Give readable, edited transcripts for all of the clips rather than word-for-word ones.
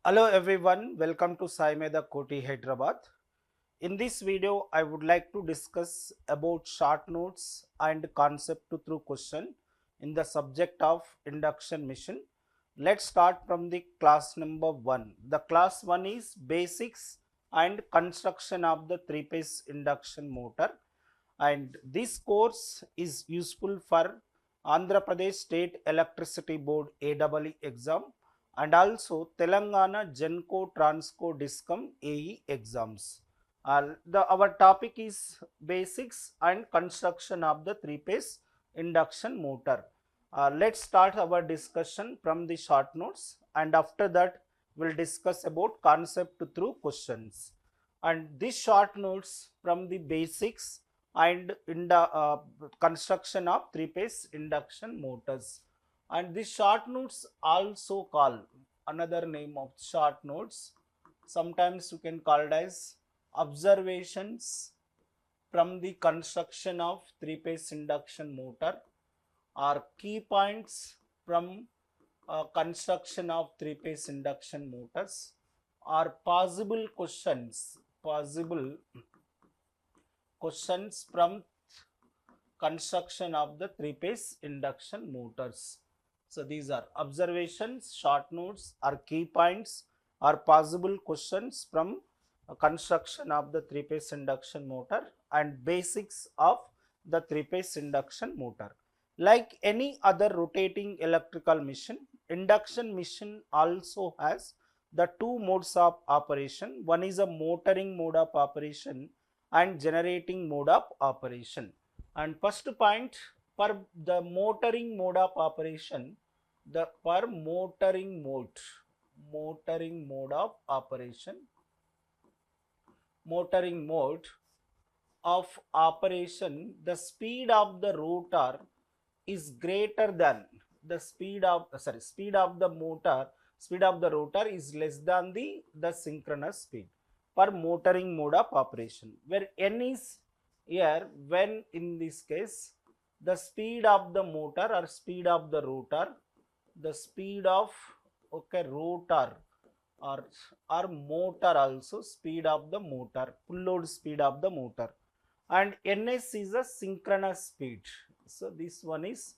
Hello everyone, welcome to Saimedha KOTI Hyderabad. In this video, I would like to discuss about short notes and concept to through question in the subject of induction machine. Let's start from the class number 1. The class 1 is basics and construction of the 3-phase induction motor, and this course is useful for Andhra Pradesh State Electricity Board AEE exam and also Telangana genco transco discom AE exams. Our topic is basics and construction of the 3-phase induction motor. Let's start our discussion from the short notes, and after that we'll discuss about concept through questions. And these short notes from the basics and in the construction of 3-phase induction motors. And these short notes also called another name of short notes. Sometimes you can call it as observations from the construction of 3-phase induction motor, or key points from construction of 3-phase induction motors, or possible questions from construction of the 3-phase induction motors. So these are observations, short notes, or key points, or possible questions from construction of the 3-phase induction motor and basics of the 3-phase induction motor. Like any other rotating electrical machine, induction machine also has the two modes of operation. One is a motoring mode of operation and generating mode of operation. And first point, for the motoring mode of operation, motoring mode of operation the speed of the rotor is greater than the speed of the rotor is less than the synchronous speed for motoring mode of operation, where n is here when in this case the speed of the motor or speed of the rotor, the speed of rotor or motor, also speed of the motor, full load speed of the motor, and ns is a synchronous speed. So this one is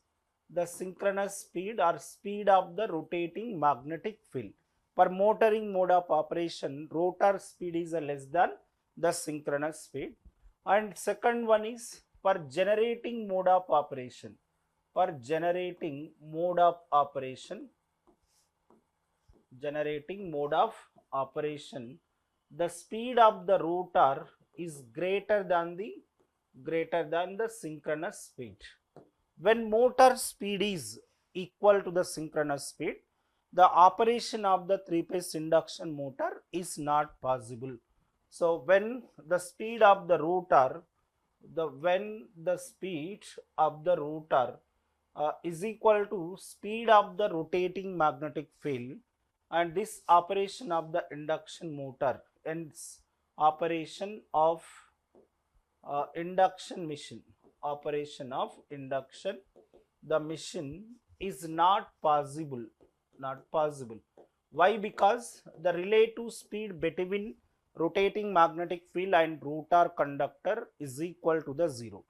the synchronous speed or speed of the rotating magnetic field. For motoring mode of operation, rotor speed is less than the synchronous speed. And second one is for generating mode of operation. For generating mode of operation, the speed of the rotor is greater than the synchronous speed. When motor speed is equal to the synchronous speed, the operation of the 3-phase induction motor is not possible. So when the speed of the rotor, is equal to speed of the rotating magnetic field, and this operation of the induction motor, hence operation of induction machine, the machine is not possible. Why? Because the relative speed between rotating magnetic field and rotor conductor is equal to the 0.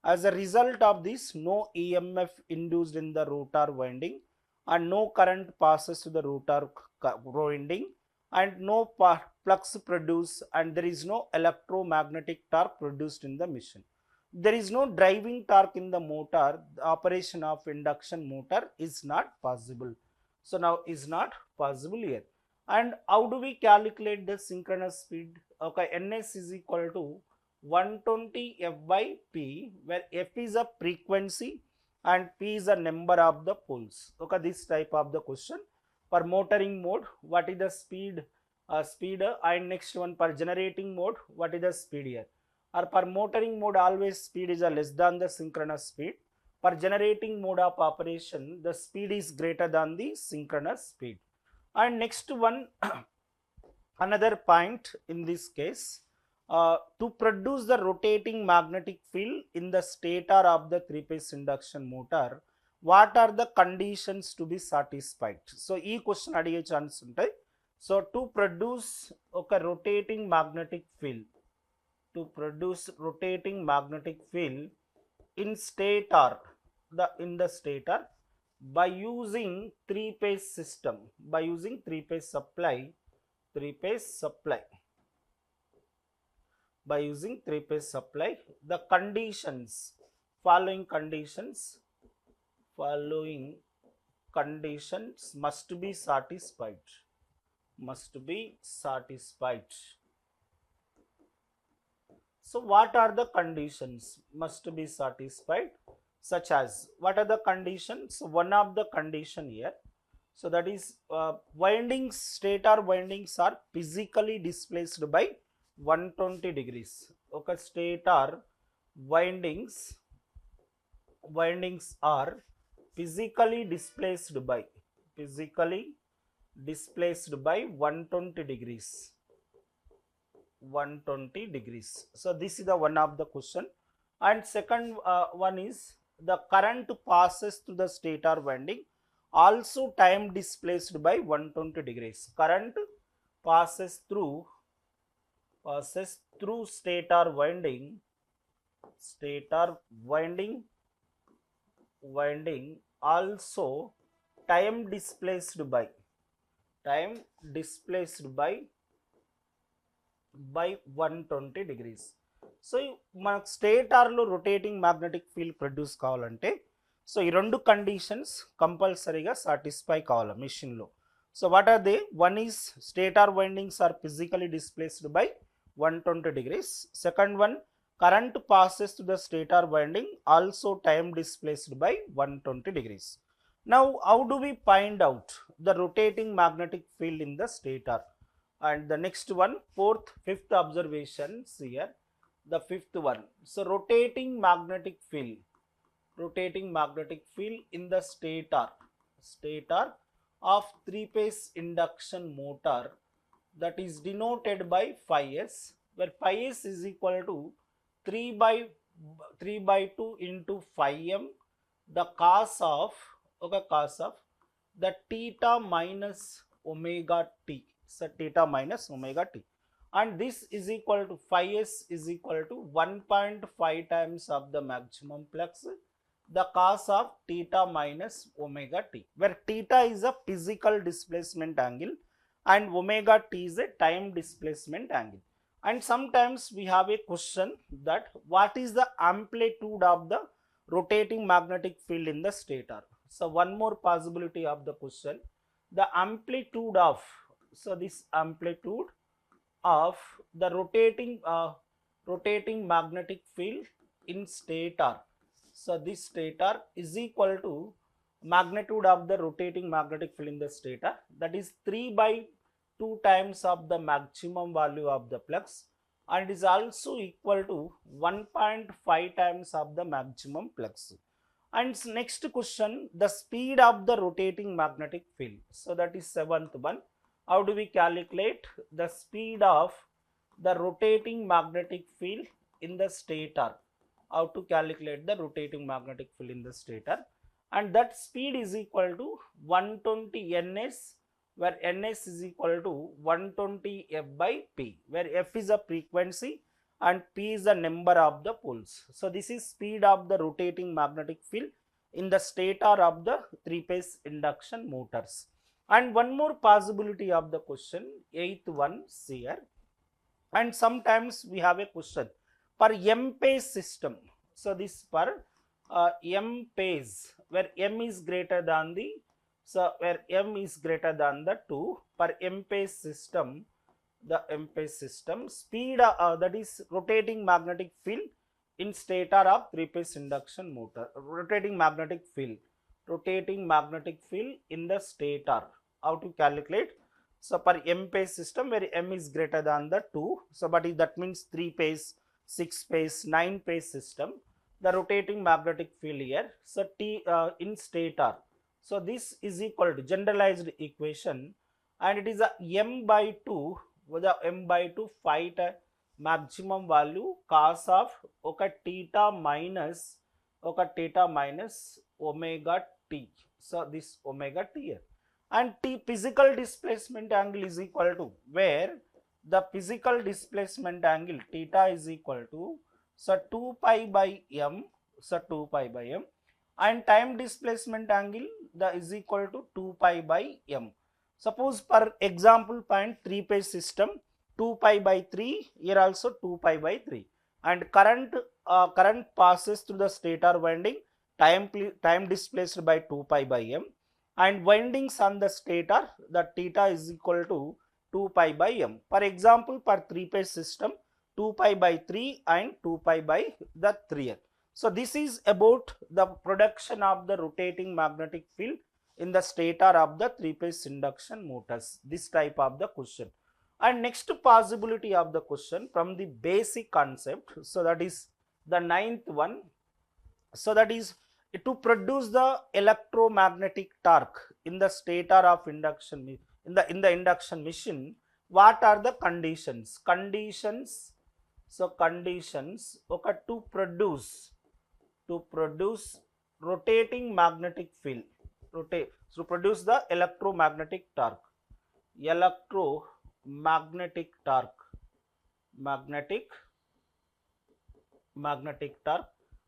As a result of this, no EMF induced in the rotor winding and no current passes to the rotor winding, and no flux produced, and there is no electromagnetic torque produced in the machine. There is no driving torque in the motor. The operation of induction motor is not possible. So now is not possible here. And how do we calculate the synchronous speed? Okay, ns is equal to 120 f by p, where f is a frequency and p is a number of the poles. Okay, this type of the question. For motoring mode, what is the speed? And next one, for generating mode, what is the speed here? Or for motoring mode, always speed is less than the synchronous speed. For generating mode of operation, the speed is greater than the synchronous speed. And next one, another point in this case, to produce the rotating magnetic field in the stator of the 3-phase induction motor, what are the conditions to be satisfied? So, this question adige chance untai. So to produce ఒక rotating magnetic field, to produce rotating magnetic field in stator, in the stator, by using three-phase system, by using three-phase supply, by using three-phase supply, the conditions, following conditions must be satisfied, So what are the conditions must be satisfied? Such as, what are the conditions? One of the condition here, so that is windings, stator windings are physically displaced by 120 degrees. Okay, stator windings are physically displaced by 120 degrees. So this is the one of the question. And second one is, the current passes through the stator winding, also time displaced by 120 degrees. Current passes through stator winding also time displaced by 120 degrees. So మనకు స్టేటార్లో rotating magnetic field produce కావాలంటే, so ఈ రెండు conditions కంపల్సరీగా satisfy కావాలి మెషిన్లో. So what are they? One is stator windings are physically displaced by 120 degrees. Second one, current passes through the stator winding, also time displaced by 120 degrees. Now how do we find out the rotating magnetic field in the stator? And the next one, fifth observations here, the fifth one. So rotating magnetic field in the stator of three-phase induction motor, that is denoted by phi s, where phi s is equal to 3 by 2 into phi m, the cos of the theta minus omega t. So theta minus omega t, and this is equal to phi s is equal to 1.5 times of the maximum flux, the cos of theta minus omega t, where theta is a physical displacement angle and omega t is a time displacement angle. And sometimes we have a question that what is the amplitude of the rotating magnetic field in the stator? So one more possibility of the question, the amplitude of, so this amplitude of the rotating magnetic field in stator, so this stator is equal to magnitude of the rotating magnetic field in the stator, that is 3 by 2 times of the maximum value of the flux, and is also equal to 1.5 times of the maximum flux. And next question, the speed of the rotating magnetic field, so that is seventh one. How do we calculate the speed of the rotating magnetic field in the stator? How to calculate the rotating magnetic field in the stator? And that speed is equal to 120 ns, where ns is equal to 120 f by p, where f is a frequency and p is the number of the poles. So this is speed of the rotating magnetic field in the stator of the three-phase induction motors. And one more possibility of the question, eighth one here, and sometimes we have a question for m-phase system. So this for m-phase, where m is greater than the, so where m is greater than the 2, for m-phase system, the m-phase system speed that is rotating magnetic field in stator of three-phase induction motor, rotating magnetic field in the stator. How to calculate? So for m-phase system, where m is greater than the 2, so but that means 3-phase, 6-phase, 9-phase system, the rotating magnetic field here, so t in stator, so this is equal to generalized equation, and it is a m by 2 with a m by 2 phi maximum value cos of oka theta minus omega t. So this omega t here, and T physical displacement angle is equal to, where the physical displacement angle theta is equal to, so 2 pi by m, so 2 pi by m, and time displacement angle the is equal to 2 pi by m. Suppose for example point 3-phase system, 2 pi by 3, here also 2 pi by 3, and current passes through the stator winding, time displaced by 2 pi by m, and windings on the stator, the theta is equal to 2 pi by m. For example, for 3-phase system, 2 pi by 3 and 2 pi by the 3. So this is about the production of the rotating magnetic field in the stator of the 3-phase induction motors. This type of the question. And next possibility of the question from the basic concept, so that is the 9th one. So that is, to produce the electromagnetic torque in the stator of induction, in the induction machine, what are the conditions? So conditions, okay, to produce rotating magnetic field, to produce the electromagnetic torque, magnetic torque.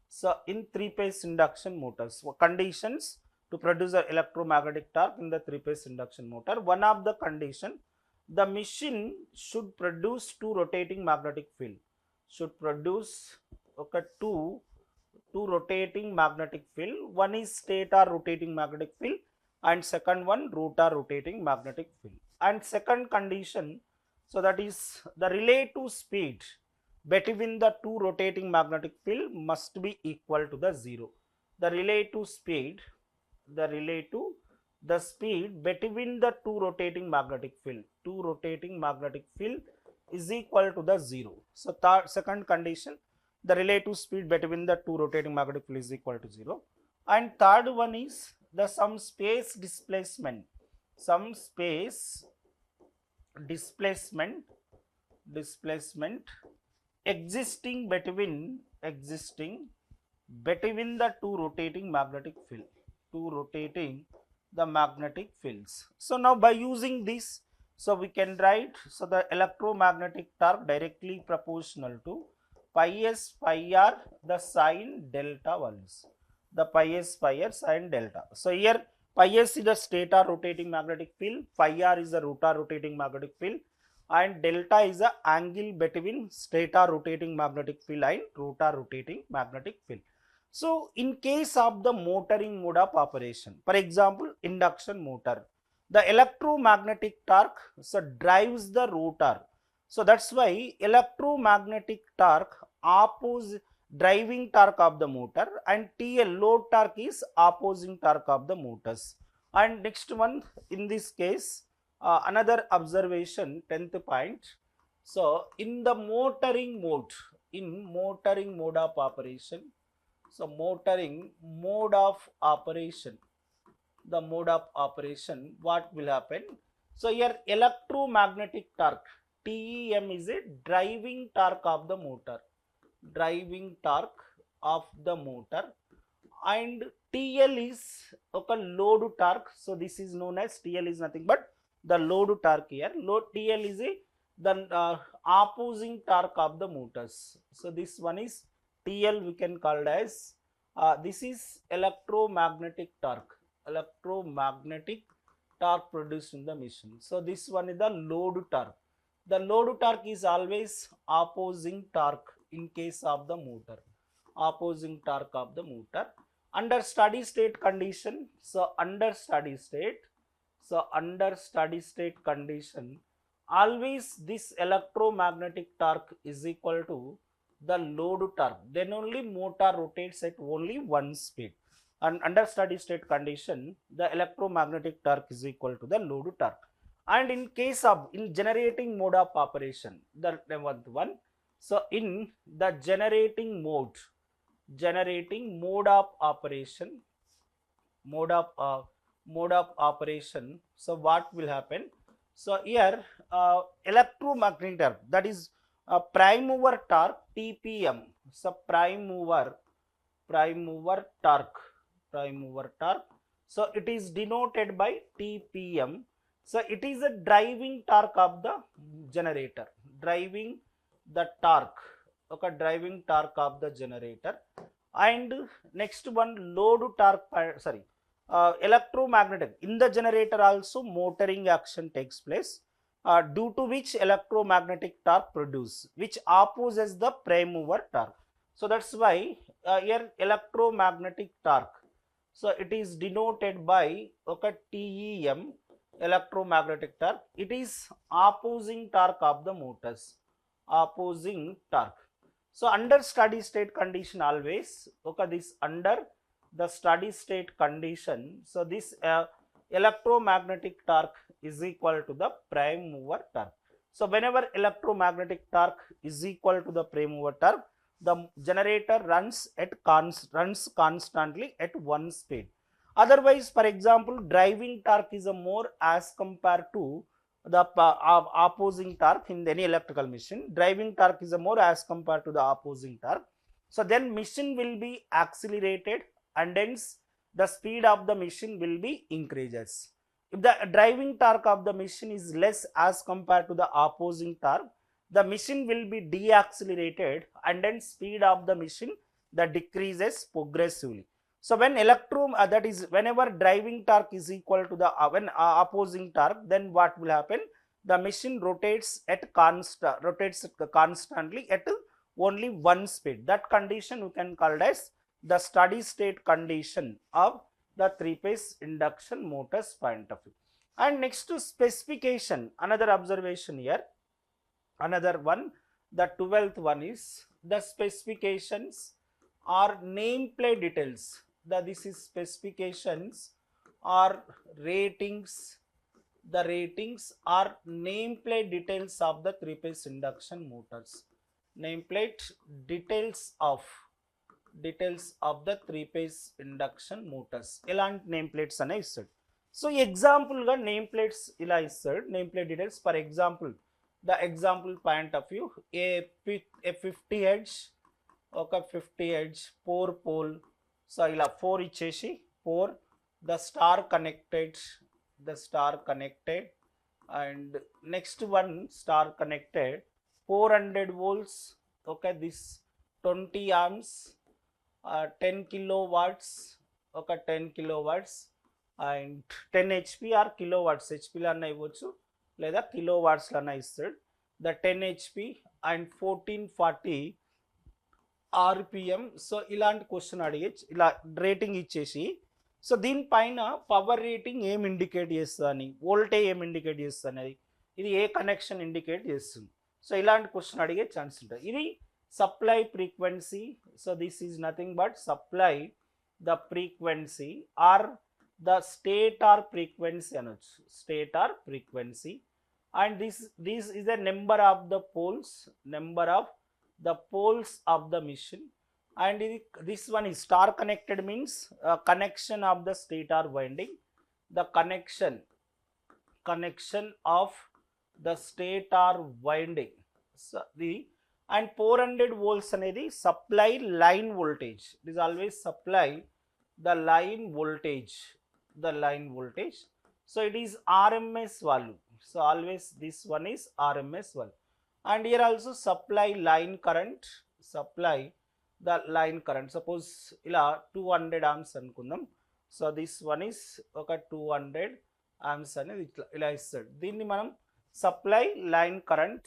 So in 3-phase induction motors, conditions to produce the electromagnetic torque in the 3-phase induction motor. One of the condition, the machine should produce two rotating magnetic field, okay, two rotating magnetic field. One is stator rotating magnetic field and second one rotor rotating magnetic field. And second condition, so that is the relative speed between the two rotating magnetic field must be equal to the 0. The speed between the two rotating magnetic field is equal to the 0. So second condition, the relative speed between the two rotating magnetic field is equal to 0. And third one is the some space displacement existing between the two rotating magnetic fields. So now by using this, so we can write, so the electromagnetic torque directly proportional to pi s pi r the sine delta values, the pi s pi r sine delta. So here pi s is the stator rotating magnetic field, pi r is the rotor rotating magnetic field, and delta is the angle between stator rotating magnetic field and rotor rotating magnetic field. So in case of the motoring mode of operation, for example induction motor, the electromagnetic torque so drives the rotor. So that's why electromagnetic torque opposes driving torque of the motor, and TL load torque is opposing torque of the motors. And next one, in this case, another observation, 10th point. So in the motoring mode of operation, so motoring mode of operation, the mode of operation, what will happen? So here electromagnetic torque TEM is a driving torque of the motor, and TL is okay, load torque. So this is known as TL is nothing but the load torque here. TL is the opposing torque of the motors. So this one is TL, we can call it as this is electromagnetic torque produced in the machine. So this one is the load torque. The load torque is always opposing torque in case of the motor, opposing torque of the motor. Under steady state condition, so under steady state condition, always this electromagnetic torque is equal to the load torque. Then only motor rotates at only one speed. And under steady state condition, the electromagnetic torque is equal to the load torque. And in case of in generating mode of operation, the one, so in the generating mode of operation, so what will happen? So here electromagnetic torque, that is prime mover torque TPM. So prime mover torque So it is denoted by TPM. So it is a driving torque of the generator, driving the torque, okay, driving torque of the generator. And next one, load torque, electromagnetic. In the generator also motoring action takes place, due to which electromagnetic torque produce, which opposes the prime mover torque. So that's why here electromagnetic torque. So it is denoted by, okay, TEM, electromagnetic torque. It is opposing torque of the motors, opposing torque. So under steady state condition always, okay, this under the steady state condition, so this electromagnetic torque is equal to the prime mover torque. So whenever electromagnetic torque is equal to the prime mover torque, the generator runs constantly at one speed. Otherwise, for example, driving torque is a more as compared to the opposing torque in any electrical machine. Driving torque is a more as compared to the opposing torque. So then machine will be accelerated and hence the speed of the machine will be increases. If the driving torque of the machine is less as compared to the opposing torque, the machine will be deaccelerated and then speed of the machine that decreases progressively. So when that is whenever driving torque is equal to the opposing torque, then what will happen? The machine rotates constantly at only one speed. That condition you can call as the steady state condition of the three-phase induction motors point of view. And next to specification, another observation here. Another one, the 12th one is the specifications or nameplate details. This is specifications or ratings. The ratings are nameplate details of the three-phase induction motors. Nameplate details of the three-phase induction motors. Elant nameplates ane isad. So example ga nameplates ila isad. Nameplate details, for example, the example point of view, a 50 edge, okay, 50 edge, 4 pole. So ila 4 ichesi, 4, the star connected, and next one star connected, 400 volts, okay, this 20 amps, 10 kilowatts, okay, 10 kilowatts, and 10 HP or kilowatts, HP la anna ivochu లేదా kilowatts లన్నా ఇస్తాడు. The 10 HP and 1440 RPM. So ఇలాంటి question అడిగేసి ఇలా rating ఇచ్చేసి, so దీనిపైన power rating ఏం indicate చేస్తుందని, voltage ఏం ఇండికేట్ చేస్తుంది అనేది, ఇది ఏ కనెక్షన్ ఇండికేట్ చేస్తుంది. సో ఇలాంటి క్వశ్చన్ అడిగే ఛాన్స్ ఉంటుంది. ఇది supply frequency. So this is nothing but supply the frequency or the stator frequency అనొచ్చు, stator frequency, and this is the number of the poles of the machine, and this one is star connected means connection of the stator winding, the connection of the stator winding. So and 400 volts అనేది supply line voltage. It is always supply the line voltage. So it is RMS value. So always this one is RMS value. And here also supply line current. Suppose ila 200 amps anukundam. So this one is okay 200 amps అనేది ఇలా ఇస్తాడు. దీన్ని మనం supply line current,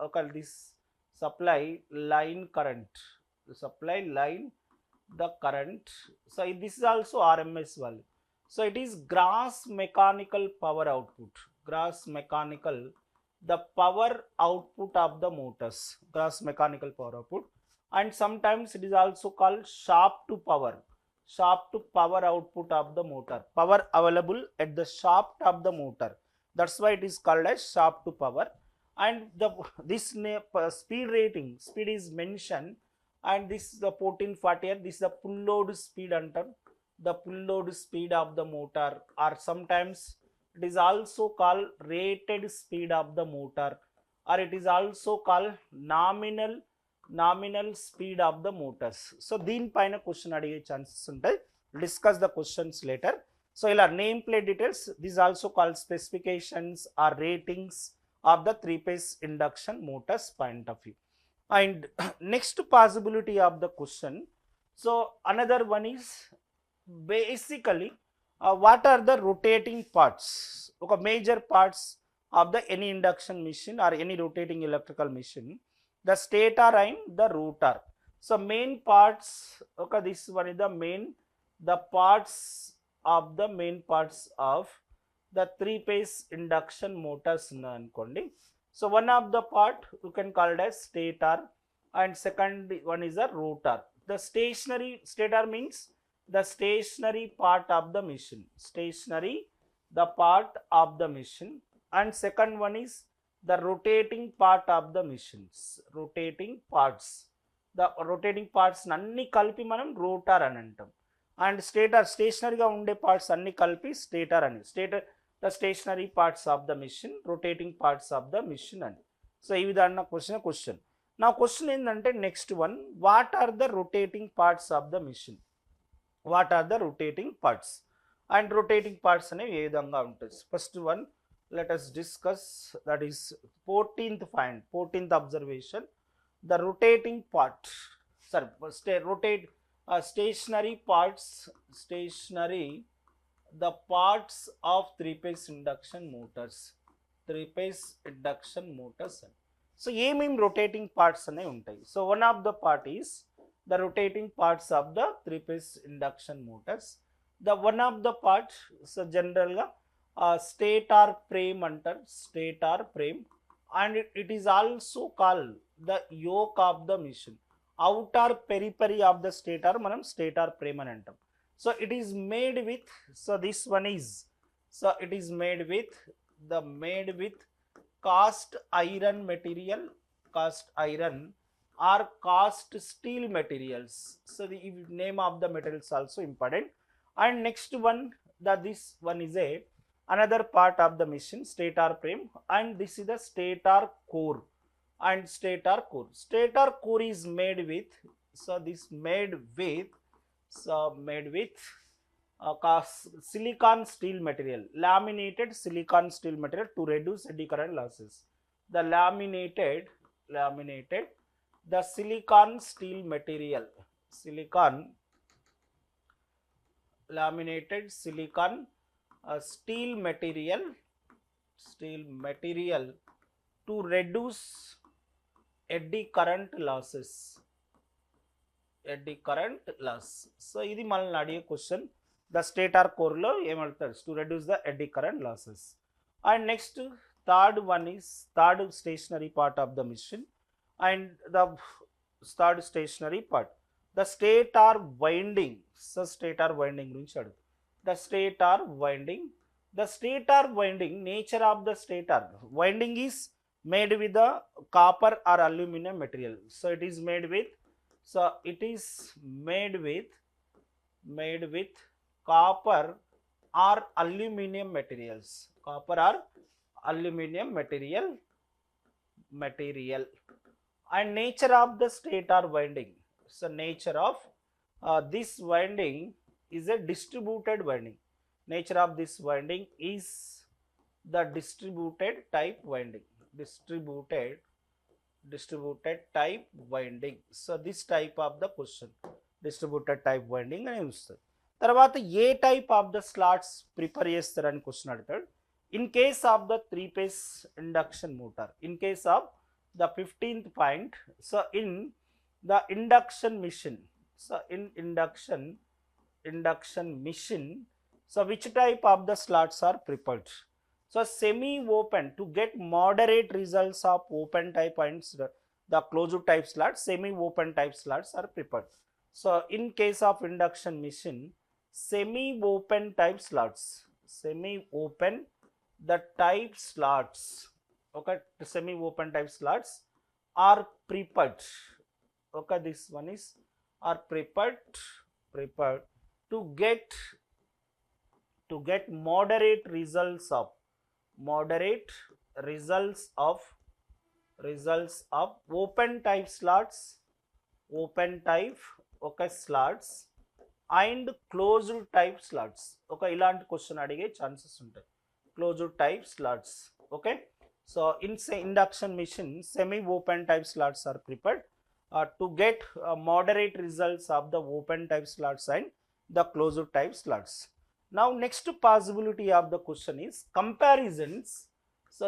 okay, this supply line current, the current. So this is also RMS value. So it is gross mechanical power output, the power output of the motors, gross mechanical power output, and sometimes it is also called shaft to power output of the motor, power available at the shaft of the motor. That's why it is called as shaft to power. And this speed rating, speed is mentioned, and this is the 1440 here. This is the full load speed antar, the full load speed of the motor, or sometimes it is also called rated speed of the motor, or it is also called nominal speed of the motors. So దీని పైన question అడిగే chances ఉంటాయి. Discuss the questions later. So ila name plate details, these also called specifications or ratings of the 3-phase induction motors point of view. And next possibility of the question, so another one is basically what are the rotating parts, okay, major parts of the any induction machine or any rotating electrical machine, the stator and the rotor. So main parts, okay, this one is the main, the parts of the main parts of the 3-phase induction motors ankondi. So one of the part you can call it as stator and second one is a rotor. The stationary, stator means the stationary part of the machine, stationary the part of the machine, and second one is the rotating part of the machines, rotating parts, the rotating parts nanni kalpi manam rotor అని అంటాం. And stator స్టేషనరీగా ఉండే parts అన్ని కలిపి stator అని, stator the stationary parts of the machine, rotating parts of the machine అని. So ఈ విధంగా question నా క్వశ్చన్ ఏంటంటే next one, what are the rotating parts of the machine, what are the rotating parts and rotating parts అనేవి ఏ విధంగా ఉంటుంది. First one let us discuss, that is 14th point, 14th observation, the rotating part, rotate stationary parts, stationary the parts of 3-phase induction motors, 3-phase induction motors. So ఏమేం rotating parts అనేవి ఉంటాయి. So one of the part is the rotating parts of the 3-phase induction motors. The one of the part, so general గా stator frame అంటారు, stator frame, and it is also called the yoke of the machine, outer periphery of the stator మనం stator frame అని అంటాం. So it is made with, so this one is, so it is made with cast iron material, cast iron or cast steel materials. So the name of the materials also important. And next one, this one is a another part of the machine, stator frame, and this is the stator core. And stator core is made with, so this made with silicon steel material, laminated silicon steel material to reduce eddy current losses. The laminated the silicon steel material, laminated silicon steel material to reduce eddy current losses, so ఇది మనల్ని అడిగే question. The stator core లో ఏమంటారు, to reduce the eddy current losses. And next third one is third stationary part of the machine, and the third stationary part the stator winding. So stator winding గురించి అడుగు. The stator winding, nature of the stator winding is made with the copper or aluminum material. So it is made with copper or aluminum materials, and nature of the stator winding, so nature of this winding is a distributed winding. Nature of this winding is the distributed type winding, distributed type winding. So this type of the question, distributed type winding అని చూస్తారు. తర్వాత ఏ type of the slots prepare చేస్తారని question అడుగుతాడు. In case of the 3-phase induction motor, in case of the 15th point, so in the induction machine, so in induction machine, so which type of the slots are prepared? So semi open, to get moderate results of open type and the closed type slots, semi open type slots are prepared. So in case of induction machine, semi open type slots, the type slots, okay, semi open type slots are prepared, okay, this one is are prepared to get moderate results of open type slots, okay, slots and closed type slots. ఒక ఇలాంటి question అడిగే chances ఉంటాయి, closed type slots. Okay, so in induction machine semi open type slots are prepared to get moderate results of the open type slots and the closed type slots. Now next possibility of the question is comparisons. So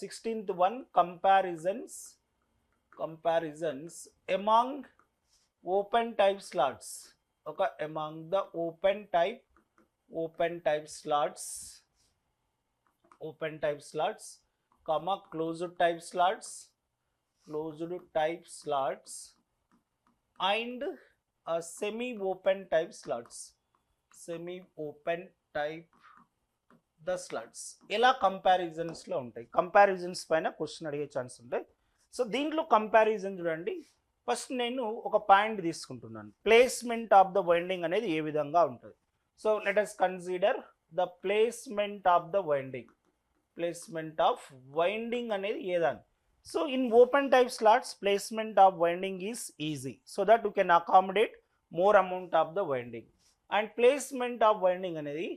16th one, comparisons among open type slots. Okay, among the open type slots, comma closed type slots and semi open type slots, the slots. ఎలా comparisons లో ఉంటాయి, comparisons పైన question అడిగే chance ఉంటాయి. So దీంట్లో comparison చూడండి, first నేను ఒక పాయింట్ తీసుకుంటున్నాను, ప్లేస్మెంట్ ఆఫ్ ద వైండింగ్ అనేది ఏ విధంగా ఉంటుంది. So let us consider the placement of the winding అనేది ఏదాన్ని. So in open type slots, placement of winding is easy, so that you can accommodate more amount of the winding. And placement of winding anedi,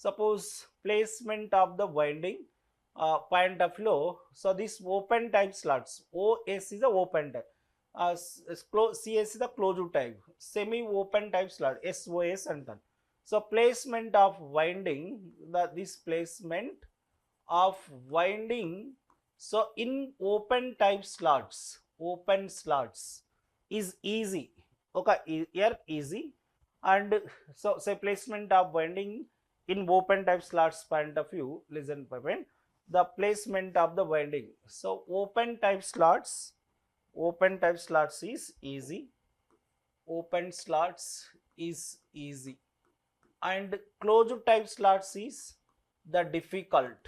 suppose placement of the winding point of view. So this open type slots, OS is the open type, CS is the closed type, semi open type slot, SOS antaru. So placement of winding, this placement of winding, so in open slots is easy. Okay, here easy. And so say placement of winding in open type slots point of view, listen point, the placement of the winding. So open type slots is easy, and closed type slots is the difficult.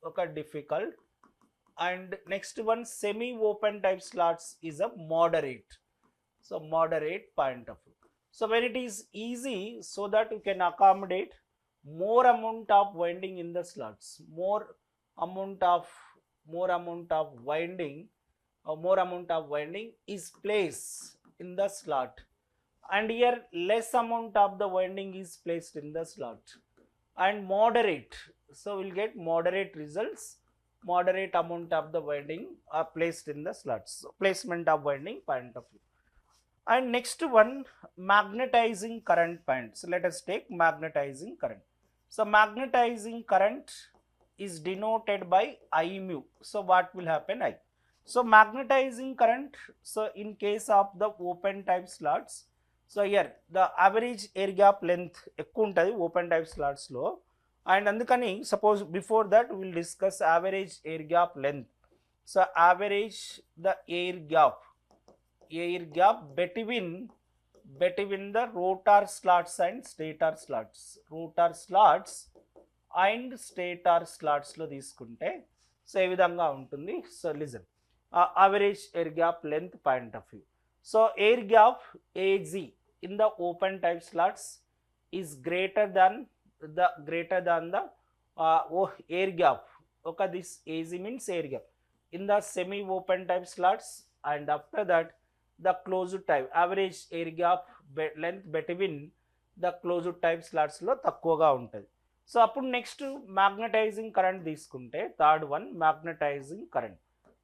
Okay, difficult. And next one, semi open type slots is a moderate. So moderate point of view. So when it is easy, so that you can accommodate more amount of winding in the slots, more amount of winding is placed in the slot, and here less amount of the winding is placed in the slot, and moderate, so we'll get moderate results, moderate amount of the winding are placed in the slots. So placement of winding point of view. And next one, magnetizing current point. So let us take magnetizing current. So magnetizing current is denoted by I mu. So what will happen? I. So magnetizing current, so in case of the open type slots, so here the average air gap length ekku untadi open type slots lo. And అందుకని suppose before that we will discuss average air gap length. So average the air gap between the rotor slots and stator slots, లో తీసుకుంటే so ఏ విధంగా ఉంటుంది. So listen, average air gap length point of view. So air gap AG in the open type slots is greater than the air gap. Okay, this AG means air gap in the semi open type slots, and after that the closed type average air gap length between the closed type slots లో తక్కువగా ఉంటుంది. So అప్పుడు next magnetising current తీసుకుంటే third one magnetising current.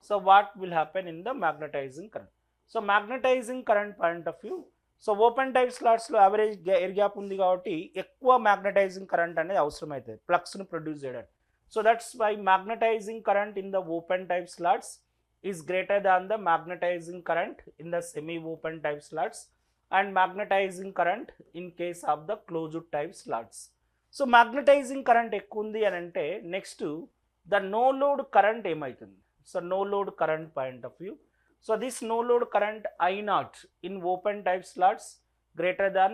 So what will happen in the magnetising current. So magnetising current point of view, so open type స్లాట్స్లో average air gap ఉంది కాబట్టి ఎక్కువ magnetising current అనేది అవసరం అవుతుంది ఫ్లక్స్ను ప్రొడ్యూస్ చేయడానికి. So that's why magnetizing current in the open type slots is greater than the magnetizing current in the semi open type slots, and magnetizing current in case of the closed type slots. So magnetizing current ekkundi anante next the no load current emaitundi. So no load current point of view, so this no load current I naught in open type slots greater than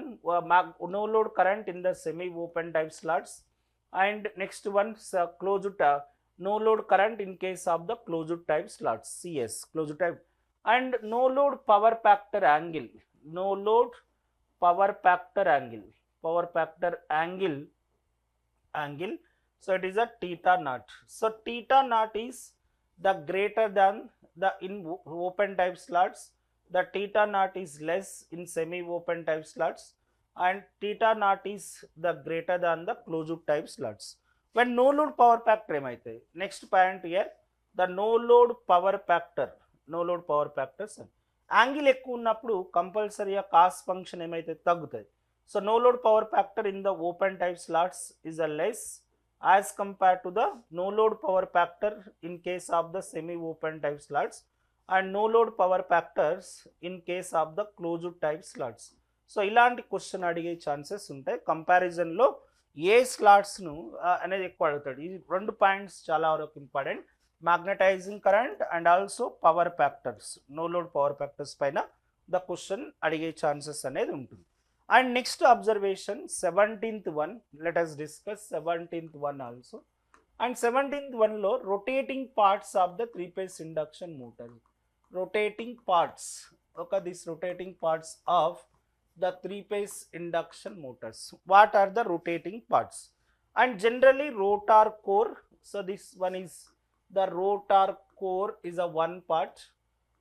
no load current in the semi open type slots, and next one closed no load current in case of the closed type slots, CS closed type, and no load power factor angle, so it is a theta naught. So theta naught is the greater than the in open type slots, the theta naught is less in semi open type slots, and theta naught is the greater than the closed type sluts. When no load power factor emaitadi, next point here, the no load power factor sir, angle ఎక్కువ ఉన్నప్పుడు కంపల్సరీగా cos function ఏమైతే తగ్గుతుంది. So no load power factor in the open type slots is a less as compare to the no load power factor in case of the semi open type slots and no load power factors in case of the closed type slots. సో ఇలాంటి question అడిగే chances ఉంటాయి. కంపారిజన్లో ఏ స్లాట్స్ను అనేది ఎక్కువ అడుగుతాడు. ఈ రెండు పాయింట్స్ చాలా వరకు important. Magnetizing current and also power factors, no load power factors పైన ద క్వశ్చన్ అడిగే ఛాన్సెస్ అనేది ఉంటుంది. And next observation 17th one, let us discuss 17th one also. And 17th one లో rotating parts of the 3phase induction motor, rotating parts, this rotating parts of the 3phase induction motors. What are the rotating parts? And generally rotor core, so this one is the rotor core is a one part,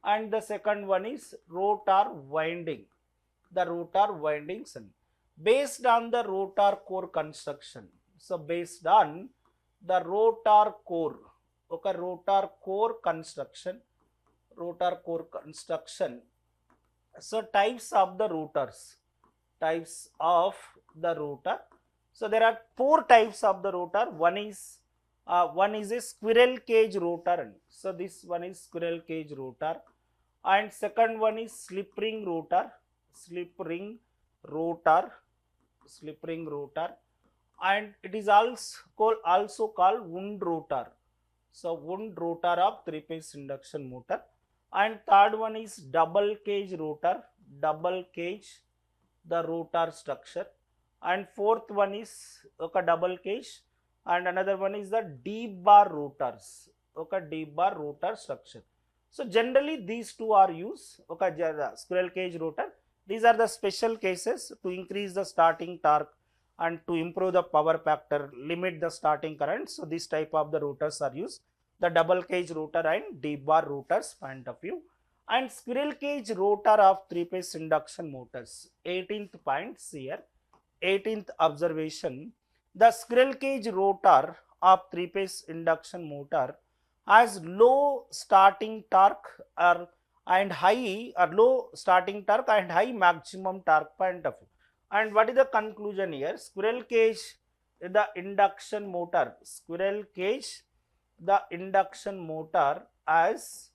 and the second one is rotor winding, the rotor windings. Based on the rotor core construction, so based on the rotor core, rotor core construction, so types of the rotors, so there are four types of the rotor. One is a squirrel cage rotor, so this one is squirrel cage rotor, and second one is slip ring rotor, and it is also called wound rotor, so wound rotor of 3phase induction motor. And third one is double cage rotor, the rotor structure, and fourth one is double cage, and another one is the deep bar rotors, deep bar rotor structure. So generally these two are used. Squirrel cage rotor, these are the special cases to increase the starting torque and to improve the power factor, limit the starting current. So this type of the rotors are used, the double cage rotor and deep bar rotors point of view. And squirrel cage rotor of 3phase induction motors, 18th points here, 18th observation, the squirrel cage rotor of 3phase induction motor has low starting torque and low starting torque and high maximum torque point of view. And what is the conclusion here? Squirrel cage, the induction motor, the induction motor as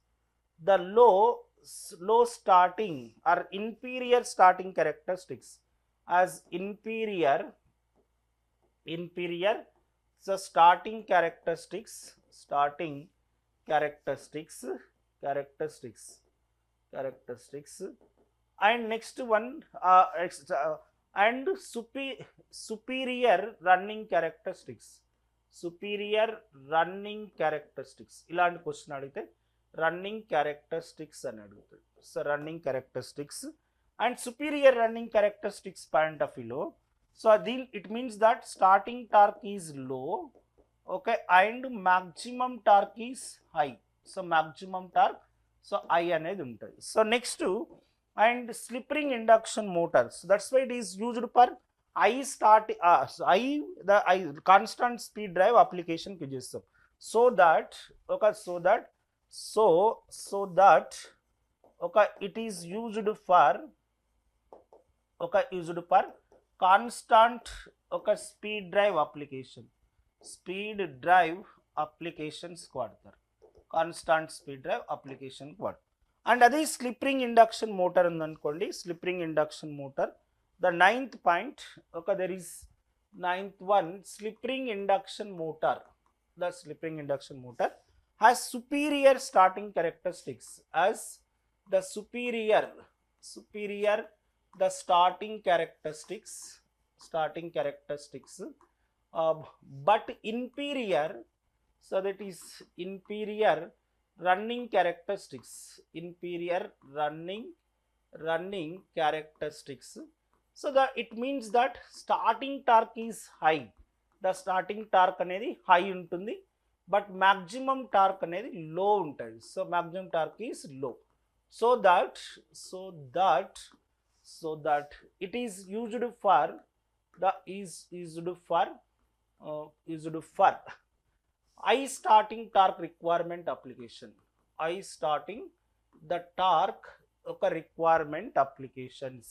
the low starting or inferior starting characteristics, as inferior so starting characteristics, and next one and superior running characteristics, ఇలాంటి question అడిగితే running characteristics అని అడుగుతుంది. So running characteristics and superior running characteristics point of వ్యూలో, so it means that starting torque is low, and maximum torque is high. So maximum torque so I అనేది ఉంటుంది. So next and slip ring induction motors, that's why it is used for constant speed drive application కి చేస్తాం. So that it is used for constant speed drive applications వాడతారు, constant speed drive application వాడతారు. And అది slip ring induction motor ఉందనుకోండి, slip ring induction motor, the 9th point, there is 9th one, slip ring induction motor, the slip ring induction motor has superior starting characteristics, as the superior the starting characteristics, but inferior, so that is inferior running characteristics, so that it means that starting torque is high, the starting torque అనేది high ఉంటుంది, but maximum torque అనేది low ఉంటుంది. So maximum torque is low, so that so that it is used for the used for I starting torque requirement application. I starting the torque ఒక requirement applications,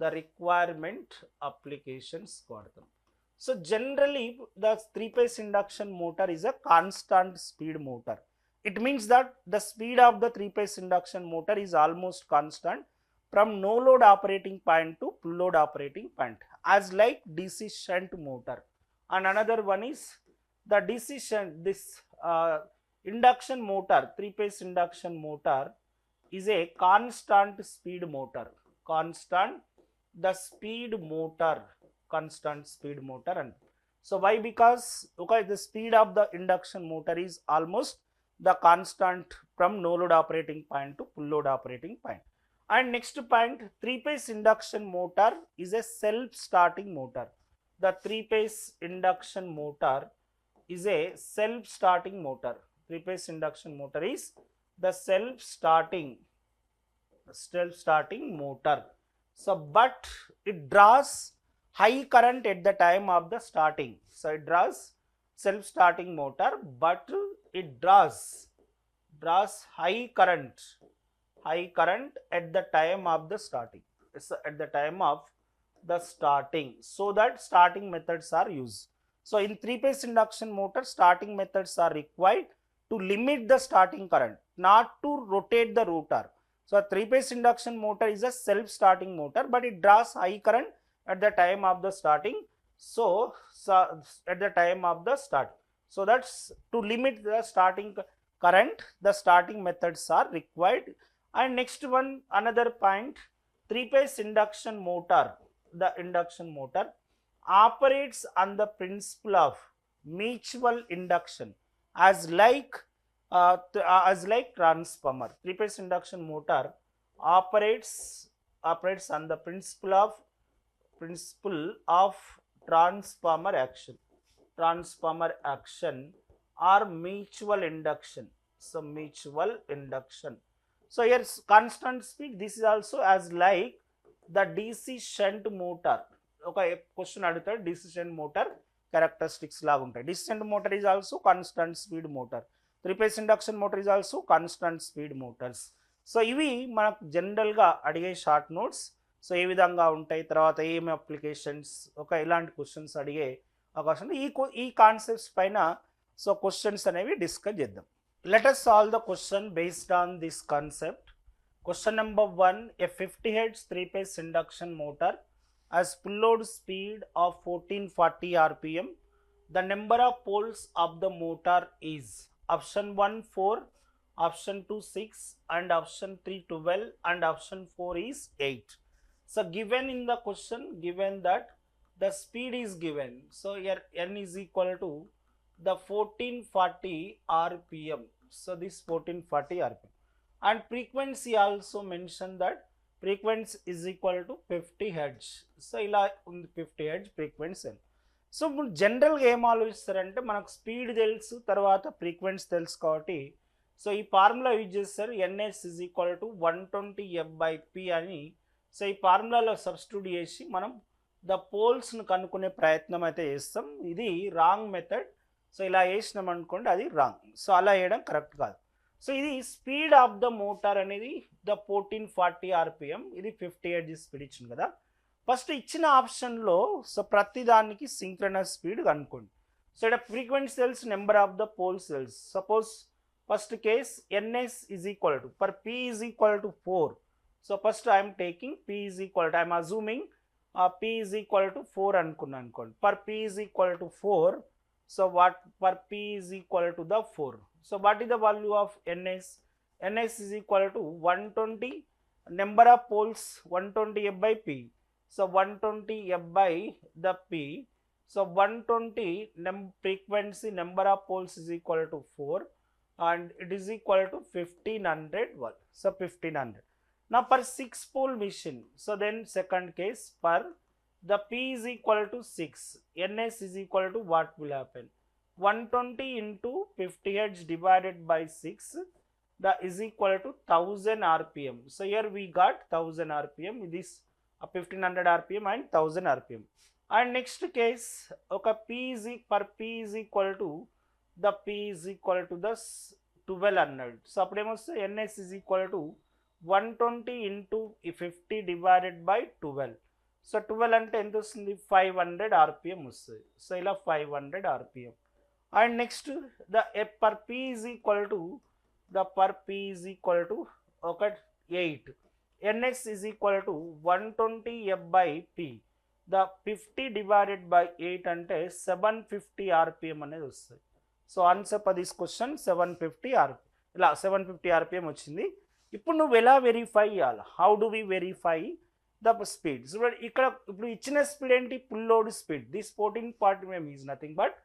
the requirement applications వాడతాం. So generally the 3-phase induction motor is a constant speed motor. It means that the speed of the 3-phase induction motor is almost constant from no load operating point to full load operating point, as like DC shunt motor. And another one is the DC shunt, this induction motor, 3-phase induction motor is a constant speed motor. Constant the speed motor, constant speed motor. And so why? Because okay, the speed of the induction motor is almost the constant from no load operating point to full load operating point. And next point, 3-phase induction motor is a self-starting motor. The 3-phase induction motor is a self-starting motor. 3-phase induction motor is the self-starting motor. So but it draws high current at the time of the starting. So it draws self-starting motor, but it draws high current at the time of the starting. It's at the time of the starting, so that starting methods are used. So in 3-phase induction motor, starting methods are required to limit the starting current, not to rotate the rotor. So a 3-phase induction motor is a self-starting motor, but it draws high current at the time of the starting. So at the time of the start, so that's to limit the starting current, the starting methods are required. And next one, another point, 3-phase induction motor, the induction motor operates on the principle of mutual induction, as like transformer. 3-phase induction motor operates on the principle of transformer action or mutual induction. So mutual induction. So here constant speed, this is also as like the DC shunt motor. Okay, question adutadu DC shunt motor characteristics laga untayi. DC shunt motor is also constant speed motor. 3-phase induction motor is also constant speed motors. So ఇవి మనకు జనరల్గా అడిగే short notes. So ఏ విధంగా ఉంటాయి, తర్వాత ఏమి applications, ఒక ఇలాంటి క్వశ్చన్స్ అడిగే అవకాశం ఉంది. ఈ కాన్సెప్ట్స్ పైన సో క్వశ్చన్స్ అనేవి డిస్కస్ చేద్దాం. Let us solve the question based on this concept. Question number 1, a 50 Hz 3-phase induction motor has full load speed of 1440 rpm. The number of poles of the motor is option 1 4, option 2 6, and option 3 12, and option 4 is 8. So given in the question, given that the speed is given, so here n is equal to the 1440 rpm. So this 1440 rpm, and frequency also mentioned that frequency is equal to 50 Hz. So ila 50 Hz frequency. So జనరల్గా ఏం ఆలోచిస్తారంటే, మనకు speed తెలుసు, తర్వాత frequency తెలుసు కాబట్టి so ఈ formula use చేస్తారు. NS is equal to 120f/p అని. సో ఈ ఫార్ములాలో సబ్స్టిట్యూట్ చేసి మనం ద పోల్స్ను కనుక్కునే ప్రయత్నం అయితే చేస్తాం. ఇది రాంగ్ మెథడ్. సో ఇలా వేసినాం అనుకోండి, అది రాంగ్. సో అలా వేయడం కరెక్ట్ కాదు. సో ఇది స్పీడ్ ఆఫ్ ద మోటార్ అనేది ద 1440 rpm, ఇది 50 Hz స్పీడ్ ఇచ్చింది కదా. ఫస్ట్ ఇచ్చిన ఆప్షన్లో సో ప్రతి దానికి సింక్రనస్ స్పీడ్ కనుక్కోండి. సో ఇక్కడ ఫ్రీక్వెన్సీ తెలుసు, నెంబర్ ఆఫ్ ద పోల్స్ తెలుసు. Suppose first case NS is equal to per P is equal to 4. So first I'm taking P is equal to, I'm assuming P is equal to 4 అనుకున్నాను అనుకోండి. Per P is equal to 4. So what per P is equal to the 4. So what is the value of NS? NS is equal to 120, number of poles 120f/p. So 120f/ the p. So 120 frequency, number of poles is equal to 4, and it is equal to 1500 watt. So 1500. Now per 6 pole machine, so then second case, per the p is equal to 6, ns is equal to what will happen? 120 into 50 Hz divided by 6, that is equal to 1000 rpm. So here we got 1000 rpm. This 1500 rpm and 1000 rpm. And next case oka p is equal to the 12 అన్నాడు. So అప్పుడు ఏమొస్తుంది ns is equal to 120 into 50 divided by 12. So 12 అంటే ఎంత వస్తుంది 500 rpm వస్తుంది. So ఇలా 500 rpm. And next the per p is equal to ఒక 8. ns is equal to 120 f by p. The 50 divided by 8 అంటే 750 rpm అనేది వస్తుంది. So answer for this question 750 rpm. ఇలా 750 rpm వచ్చింది. ఇప్పుడు నువ్వు ఎలా వెరిఫై చేయాలి? How do we verify the speed? సో ఇక్కడ ఇప్పుడు ఇచ్చిన స్పీడ్ ఏంటి? Full load speed. This 14 part is nothing but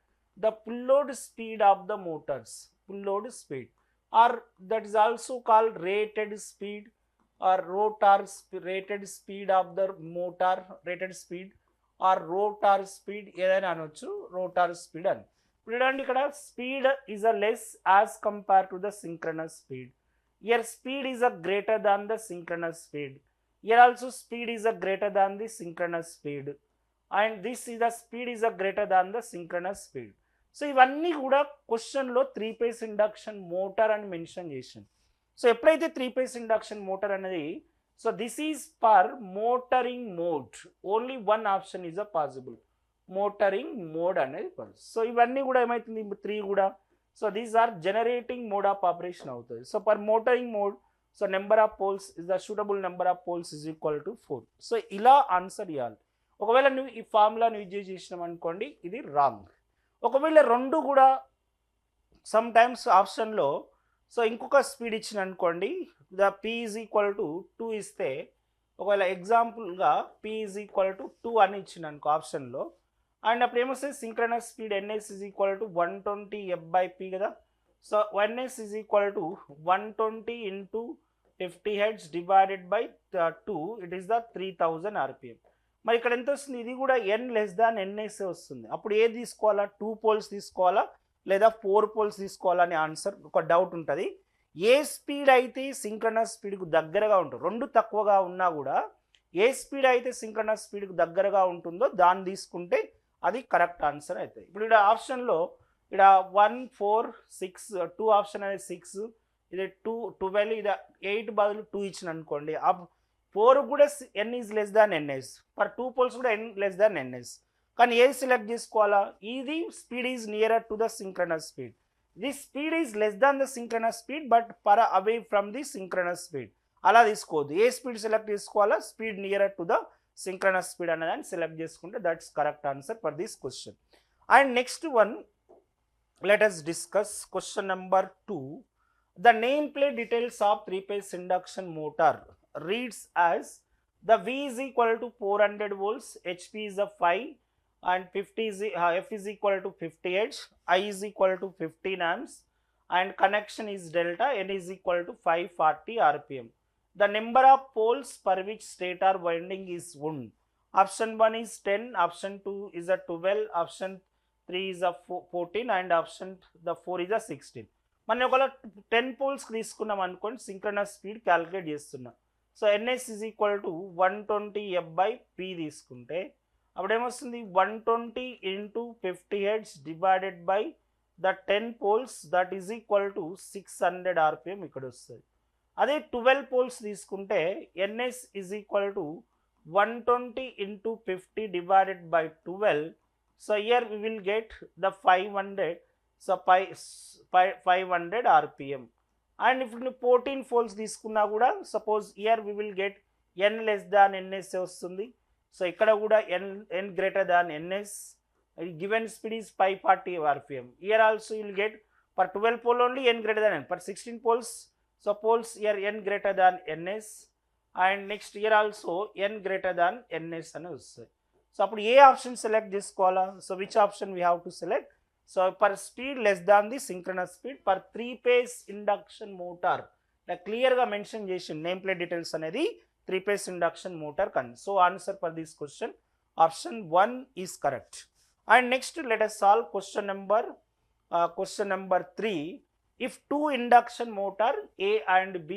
the full load speed of the motors. Full load speed or that is also called rated speed or rotor rated speed of the motor, rated speed or rotor speed ఏదైనా అనొచ్చు, rotor speed అని. ఇప్పుడు చూడండి ఇక్కడ speed is a less as compare to the synchronous speed. Here speed is a greater than the synchronous speed. Here also speed is a greater than the synchronous speed. And this is the speed is a greater than the synchronous speed. So ఇవన్నీ కూడా క్వశ్చన్లో 3-phase induction motor అని mention చేసాను. So ఎప్పుడైతే 3-phase induction motor అనేది, so this is for motoring mode. Only one option is a possible, motoring mode అనేది. So ఇవన్నీ కూడా ఏమవుతుంది 3 కూడా. So these are generating mode of operation అవుతుంది. So per motoring mode, so number of poles is the suitable number of poles is equal to 4. So ఇలా answer ఇవ్వాలి. ఒకవేళ నువ్వు ఈ ఫార్ములాను యూజ్ చేసినాం అనుకోండి, ఇది రాంగ్. ఒకవేళ రెండు కూడా సమ్ టైమ్స్ ఆప్షన్లో సో ఇంకొక స్పీడ్ ఇచ్చిన అనుకోండి, the p is equal to 2 ఇస్తే, ఒకవేళ ఎగ్జాంపుల్గా p is equal to 2 అని ఇచ్చిన అనుకో ఆప్షన్లో, అండ్ అప్పుడు ఏమొస్తుంది synchronous speed ns is equal to 120 f by p కదా. So ns is equal to 120 into 50 hertz divided by 2, it is the 3000 rpm. మరి ఇక్కడ ఎంత వస్తుంది? ఇది కూడా n less than ns వస్తుంది. అప్పుడు ఏది తీసుకోవాలా? 2 poles తీసుకోవాలా లేదా 4 poles తీసుకోవాలా అని ఆన్సర్ ఒక డౌట్ ఉంటుంది. ఏ స్పీడ్ అయితే సింక్రనస్ స్పీడ్కు దగ్గరగా ఉంటుంది, రెండు తక్కువగా ఉన్నా కూడా ఏ స్పీడ్ అయితే సింక్రనస్ స్పీడ్కు దగ్గరగా ఉంటుందో దాన్ని తీసుకుంటే అది కరెక్ట్ ఆన్సర్ అవుతుంది. ఇప్పుడు ఇక్కడ ఆప్షన్లో ఇక్కడ 1 4 6 2 ఆప్షన్ అనేది 6, ఇది 2 12, ఇది 8 బదులు 2 ఇచ్చిన అనుకోండి, ఆ 4 కూడా n is less than ns, for 2 poles కూడా n లెస్ దాన్ ns. కానీ ఏది సెలెక్ట్ చేసుకోవాలా? ఇది speed is nearer to the synchronous speed. This speed is less than the synchronous speed but far away from the synchronous speed. అలా తీసుకోవద్దు. ఏ speed select చేసుకోవాలా? Speed nearer to the synchronous speed అనేదాన్ని select చేసుకుంటే that's correct answer for this question. And next one let us discuss question number 2. The name plate details of 3-phase induction motor reads as the V is equal to 400 volts, HP is a 5 and 50 is F is equal to 50 Hz, I is equal to 15 amps and connection is delta, N is equal to 540 rpm. The number of poles per which stator winding is wound. Option 1 is 10, option 2 is a 12, option 3 is a 14 and option the 4 is a 16. మనం ఒకవేళ 10 poles తీసుకున్నాం అనుకోండి, synchronous speed calculate చేస్తున్నాం. So ns is equal to 120 f by p తీసుకుంటే అప్పుడు ఏమొస్తుంది 120 into 50 hertz divided by the 10 poles, that is equal to 600 rpm ఇక్కడ వస్తుంది. అదే 12 పోల్స్ తీసుకుంటే ns is equal to 120 into 50 divided by 12. So here we will get the 500, so 500 rpm. And if 14 poles తీసుకున్నా కూడా suppose here we will get n less than ns వస్తుంది. So ఇక్కడ కూడా n greater than ns, given speed is 540 rpm. Here also you will get for 12 pole only n greater than n, for 16 poles, so poles here n greater than ns and next here also n greater than ns అని వస్తుంది. So అప్పుడు ఏ option select చేసుకోవాలా? So which option we have to select? So per speed less than the synchronous speed per 3-phase induction motor క్లియర్గా mention చేసి name plate details అనేది 3-phase induction motor కన్. So answer for this question option 1 is correct. And next let us solve question number 3. If two induction motor A and B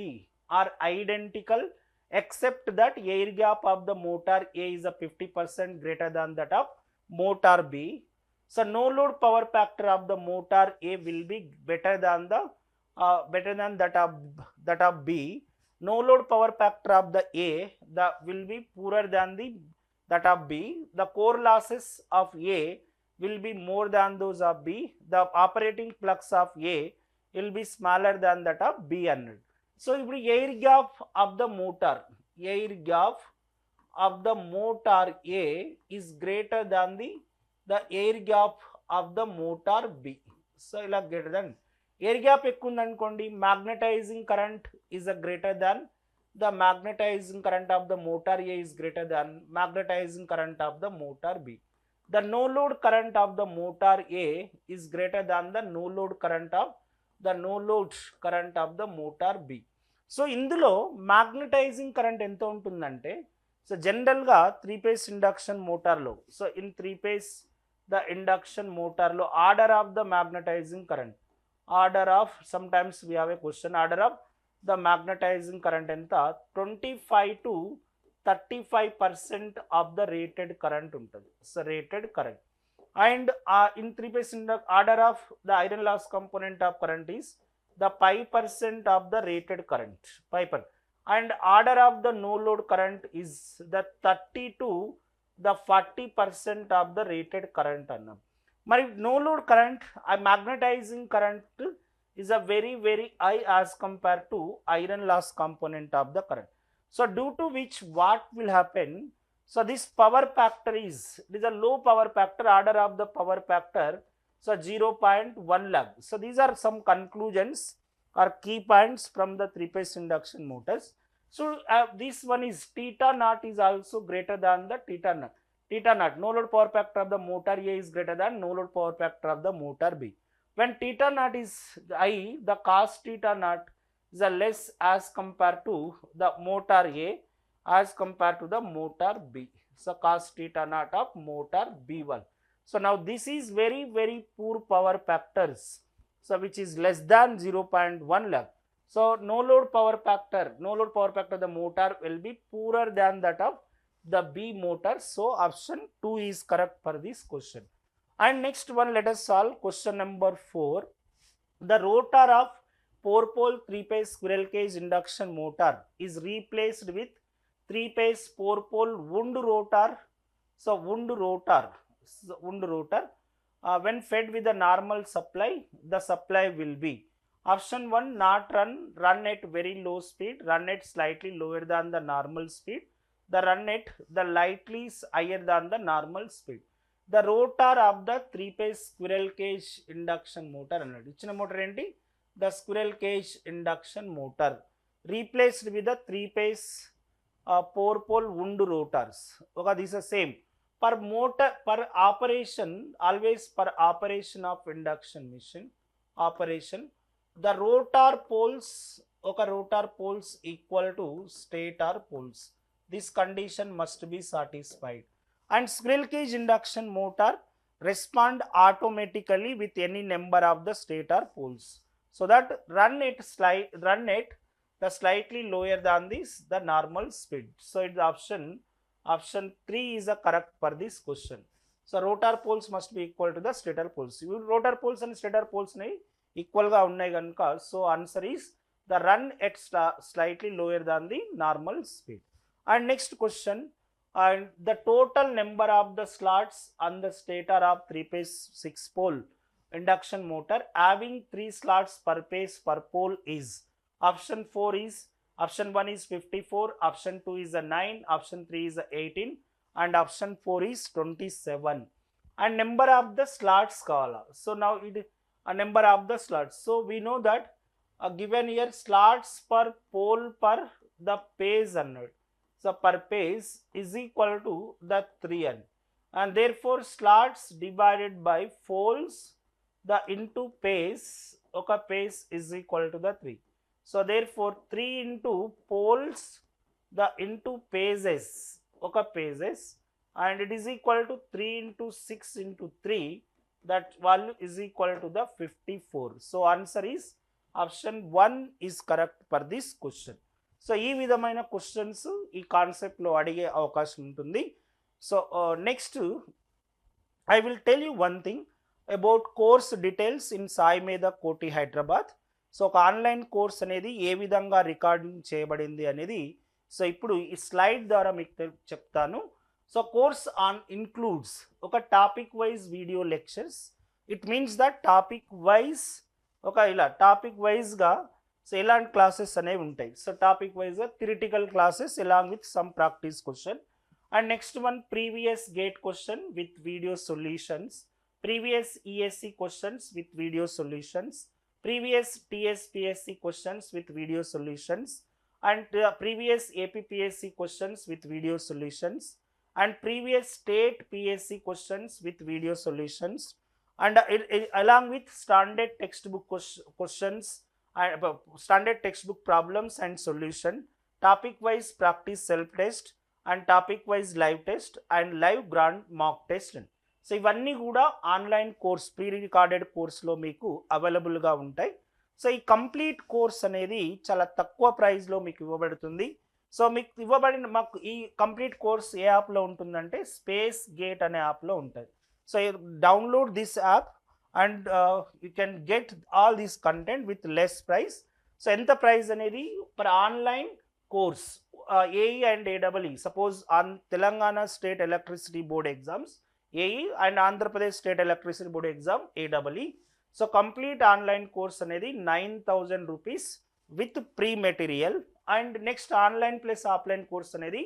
are identical except that air gap of the motor A is a 50% greater than that of motor B. So no load power factor of the motor A will be better than that of B. No load power factor of the A will be poorer than that of B. The core losses of A will be more than those of B. The operating flux of A will be smaller than that of B. So if the air gap of the motor A is greater than the air gap of the motor B. So ila greater than air gap ekkundanukondi, magnetizing current is a greater than the magnetizing current of the motor A is greater than magnetizing current of the motor B. The no load current of the motor A is greater than the no load current of the motor B. So ఇందులో magnetizing current ఎంత ఉంటుందంటే, so జనరల్గా 3-phase induction మోటార్లో, so in 3-phase the induction motor order of the magnetizing current, sometimes we have a question, order of the magnetizing current enta 25 to 35% of the rated current untadi. So rated current, and in 3-phase order of the iron loss component of current is the 5% of the rated current, and order of the no load current is the 30 to the 40% of the rated current అన్నాం. మరి no load current, a magnetizing current is a very high as compared to iron loss component of the current. So due to which what will happen, so this power factor is, it is a low power factor, order of the power factor, so 0.1 lag. So these are some conclusions or key points from the 3-phase induction motors. So this one is theta naught is also greater than the theta naught. No load power factor of the motor A is greater than no load power factor of the motor B. When theta naught is high, the cos theta naught is a less as compared to the motor A as compared to the motor B. So cos theta naught of motor B1. So now this is very poor power factors, so which is less than 0.1 lag. So no load power factor of the motor will be poorer than that of the B motor. So option 2 is correct for this question. And next one, let us solve question number 4. The rotor of 4-pole 3-phase squirrel cage induction motor is replaced with 3-phase 4-pole wound rotor. So wound rotor, when fed with a normal supply, the supply will be option 1, not run at very low speed, run at slightly lower than the normal speed, the run at the lightly higher than the normal speed. The rotor of the 3-phase squirrel cage induction motor అన్నాడు. ఇచ్చిన motor ఏంటి? The squirrel cage induction motor replaced with the 3-phase 4-pole wound rotors. Okay, this is same. Per operation, always per operation of induction machine operation, the rotor poles equal to stator poles. This condition must be satisfied. And squirrel cage induction motor respond automatically with any number of the stator poles. So that run at the slightly lower than the normal speed. So it's option 3 is the correct for this question. So rotor poles must be equal to the stator poles. Rotor poles and stator poles equal ga unnai ganka, so answer is the run at slightly lower than the normal speed. And next question, the total number of the slots on the stator of 3-phase 6-pole induction motor having 3 slots per phase per pole is, option 1 is 54, option 2 is 9, option 3 is 18, and option 4 is 27. And number of the slots kavala. So now it a number of the slots. So we know that given here slots per pole per the phase annadu. So per phase is equal to the 3n, and therefore slots divided by poles the into phase, oka phase is equal to the 3. So therefore 3 into poles the into phases, oka phases, and it is equal to 3 into 6 into 3, that value is equal to the 54. So answer is option 1 is correct for this question. So ఈ విధమైన questions ఈ కాన్సెప్ట్లో అడిగే అవకాశం ఉంటుంది. So next I will tell you one thing about course details in Saimedha KOTI Hyderabad. So ఒక online course అనేది ఏ విధంగా రికార్డింగ్ చేయబడింది అనేది సో ఇప్పుడు ఈ స్లైడ్ ద్వారా మీకు చెప్తాను. సో కోర్స్ ఆన్ ఇన్క్లూడ్స్ ఒక topic wise video lectures. It means that topic wise ఒక ఇలా టాపిక్ వైజ్గా సో ఎలాంటి క్లాసెస్ అనేవి ఉంటాయి. సో టాపిక్ వైజ్గా theoretical classes along with some practice question. And next one, previous gate question with video solutions, previous ESC questions with video solutions, previous TSPSC questions with video solutions, and previous APPSC questions with video solutions, and previous state PSC questions with video solutions, and along with standard textbook questions, standard textbook problems and solution, topic wise practice self test, and topic wise live test and live grand mock test. So ఇవన్నీ కూడా online course pre recorded కోర్స్లో మీకు అవైలబుల్గా ఉంటాయి. So ఈ complete course అనేది చాలా తక్కువ ప్రైస్లో మీకు ఇవ్వబడుతుంది. సో మీకు ఇవ్వబడిన మాకు ఈ కంప్లీట్ కోర్స్ ఏ యాప్లో ఉంటుందంటే స్పేస్ గేట్ అనే యాప్లో ఉంటుంది. So download this app and you can get all this content with less price. So ఎంత ప్రైస్ అనేది for online course AE and AEE, suppose on Telangana State Electricity Board exams AE and Andhra Pradesh State Electricity Board exam AEE. So complete online course anedi 9,000 rupees with pre-material, and next online plus offline course anedi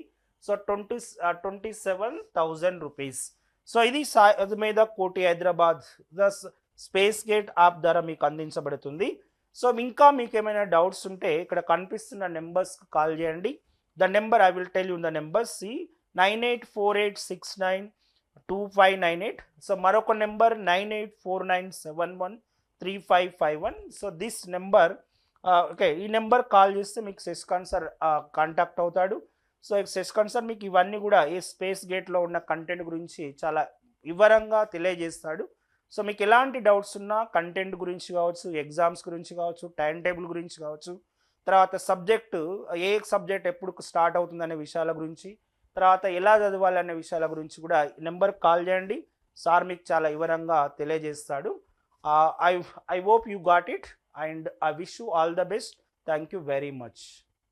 so 27,000 rupees. So ఇది సాయిమేధ కోటి Hyderabad the space gate app ద్వారా మీకు అందించబడుతుంది. So ఇంకా మీకు ఏమైనా doubts ఉంటే ఇక్కడ కనిపిస్తున్న నెంబర్స్కి కాల్ చేయండి. The number I will tell you the number, see 9848692598. So మరొక number 9849713551. So this number okay, ఈ నెంబర్ కాల్ చేస్తే మీకు శశికాంత్ సార్ కాంటాక్ట్ అవుతాడు. సో శశికాంత్ సార్ మీకు ఇవన్నీ కూడా ఏ స్పేస్ గేట్లో ఉన్న కంటెంట్ గురించి చాలా వివరంగా తెలియజేస్తాడు. సో మీకు ఎలాంటి డౌట్స్ ఉన్నా కంటెంట్ గురించి కావచ్చు, ఎగ్జామ్స్ గురించి కావచ్చు, టైం టేబుల్ గురించి కావచ్చు, తర్వాత సబ్జెక్టు ఏ సబ్జెక్ట్ ఎప్పుడు స్టార్ట్ అవుతుందనే విషయాల గురించి, తర్వాత ఎలా చదవాలి అనే విషయాల గురించి కూడా నెంబర్కి కాల్ చేయండి. సార్ మీకు చాలా వివరంగా తెలియజేస్తాడు. I hope you got it and I wish you all the best. Thank you very much.